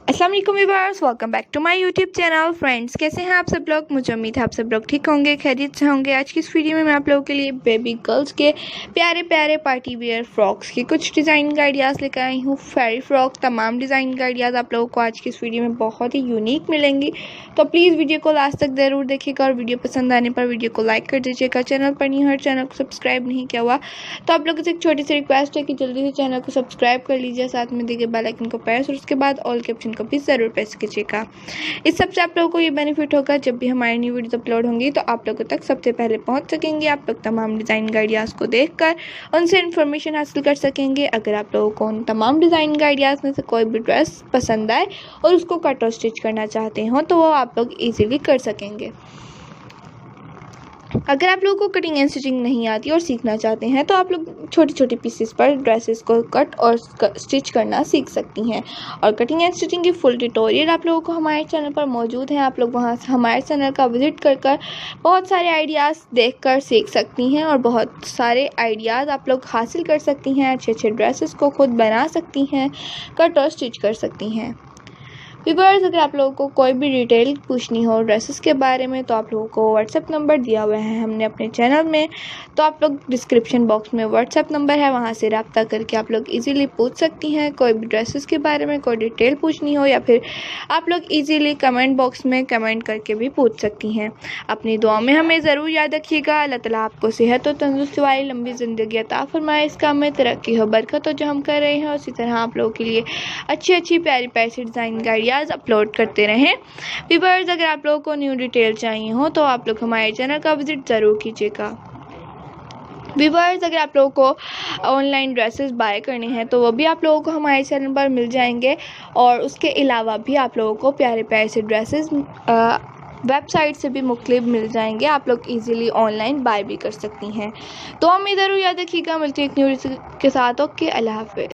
अस्सलाम वालेकुम viewers, welcome back to my YouTube channel. Friends, कैसे हैं आप सब लोग? मुझे उम्मीद है आप सब लोग ठीक होंगे, खैरियत से होंगे। आज की इस वीडियो में मैं आप लोगों के लिए बेबी गर्ल्स के प्यारे प्यारे पार्टी वेयर फ्रॉक्स के कुछ डिज़ाइन का आइडियाज़ लेकर आई हूँ। फेरी फ्रॉक तमाम डिज़ाइन का आइडियाज़ आप लोगों को आज की इस वीडियो में बहुत ही यूनिक मिलेंगी, तो प्लीज़ वीडियो को लास्ट तक ज़रूर देखिएगा और वीडियो पसंद आने पर वीडियो को लाइक कर दीजिएगा। चैनल पर नहीं है, चैनल को सब्सक्राइब नहीं किया हुआ तो आप लोगों से एक छोटी सी रिक्वेस्ट है कि जल्दी से चैनल को सब्सक्राइब कर लीजिए, साथ में देखिए बेल आइकन को प्रेस और उसके बाद ऑल के ऑप्शन को भी ज़रूर प्रेस कीजिएगा। इस सबसे आप लोगों को ये बेनिफिट होगा, जब भी हमारी न्यू वीडियो अपलोड होंगी तो आप लोगों तक सबसे पहले पहुंच सकेंगे। आप लोग तमाम डिज़ाइन का आइडियाज़ को देखकर उनसे इन्फॉर्मेशन हासिल कर सकेंगे। अगर आप लोगों को उन तमाम डिज़ाइन का आइडियाज़ में से कोई भी ड्रेस पसंद आए और उसको कट और स्टिच करना चाहते हो तो वो आप लोग ईजिली कर सकेंगे। अगर आप लोगों को कटिंग एंड स्टिचिंग नहीं आती और सीखना चाहते हैं तो आप लोग छोटी छोटी पीसेस पर ड्रेसेस को कट और स्टिच करना सीख सकती हैं। और कटिंग एंड स्टिचिंग की फुल ट्यूटोरियल आप लोगों को हमारे चैनल पर मौजूद है। आप लोग वहां से हमारे चैनल का विजिट कर बहुत सारे आइडियाज़ देखकर सीख सकती हैं और बहुत सारे आइडियाज़ आप लोग हासिल कर सकती हैं। अच्छे अच्छे ड्रेसेस को खुद बना सकती हैं, कट और स्टिच कर सकती हैं। व्यूअर्स, अगर आप लोगों को कोई भी डिटेल पूछनी हो ड्रेसेस के बारे में तो आप लोगों को व्हाट्सएप नंबर दिया हुआ है हमने अपने चैनल में, तो आप लोग डिस्क्रिप्शन बॉक्स में व्हाट्सएप नंबर है, वहां से रब्ता करके आप लोग इजीली पूछ सकती हैं। कोई भी ड्रेसेस के बारे में कोई डिटेल पूछनी हो या फिर आप लोग इजीली कमेंट बॉक्स में कमेंट करके भी पूछ सकती हैं। अपनी दुआ में हमें ज़रूर याद रखिएगा। अल्लाह ताला आपको सेहत और तंदुरुस्ती वाली लंबी ज़िंदगी अता फरमाए, इस काम में तरक्की हो, बरकत हो जो हम कर रहे हैं। उसी तरह आप लोगों के लिए अच्छी अच्छी प्यारी प्यारी डिज़ाइन का अपलोड करते रहें। व्यूअर्स, अगर आप लोगों को न्यू डिटेल चाहिए हो तो आप लोग हमारे चैनल का विजिट ज़रूर कीजिएगा। व्यूअर्स, अगर आप लोगों को ऑनलाइन ड्रेसेस बाय करने हैं तो वो भी आप लोगों को हमारे चैनल पर मिल जाएंगे और उसके अलावा भी आप लोगों को प्यारे प्यारे से ड्रेसेस वेबसाइट से भी मुख्तलिफ मिल जाएंगे। आप लोग इजीली ऑनलाइन बाय भी कर सकती हैं। तो हम इधर याद रखिएगा, मिलती है एक न्यू के साथ। ओके, अल्लाह हाफ़िज़।